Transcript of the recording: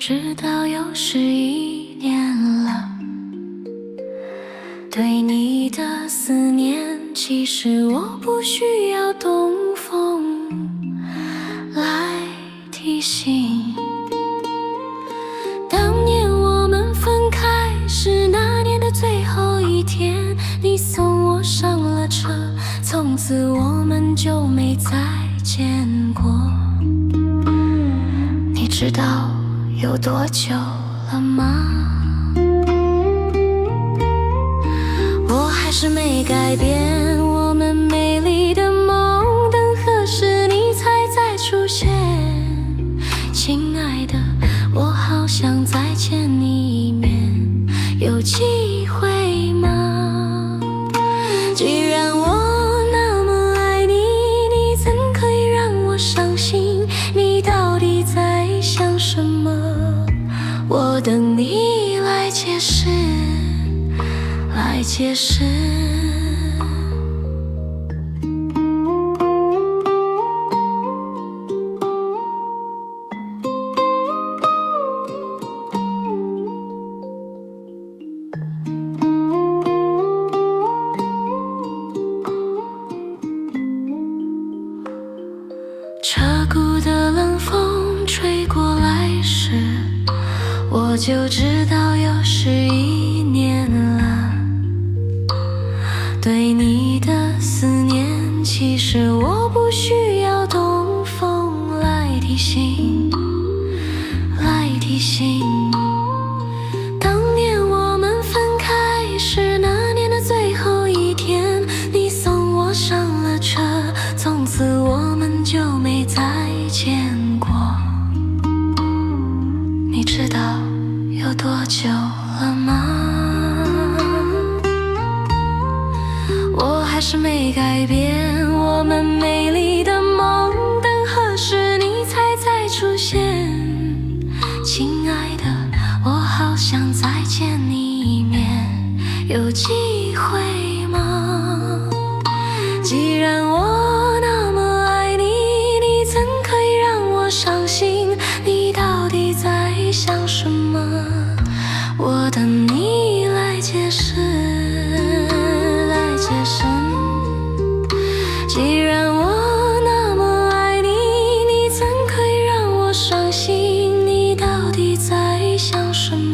知道又是一年了，对你的思念，其实我不需要东风来提醒。当年我们分开是那年的最后一天，你送我上了车，从此我们就没再见过。你知道有多久了吗？我还是没改变，我们美丽的梦，等何时你才再出现？亲爱的，我好想再见你一面，有机会吗？既然我那么爱你，你怎可以让我伤心？你到底在想什么？我等你来解释，来解释。彻骨的冷风吹过来时，我就知道又是一年了。对你的思念，其实我不需要东风来提醒，来提醒。当年我们分开是那年的最后一天，你送我上了车，从此我们就没再见过。你知道有多久了吗？我还是没改变，我们美丽的梦，等何时你才再出现？亲爱的，我好想再见你一面，有机会吗？既然我那么爱你，你怎可以让我伤心？你到底在想什么？我等你来解释，来解释。既然我那么爱你，你怎可以让我伤心？你到底在想什么？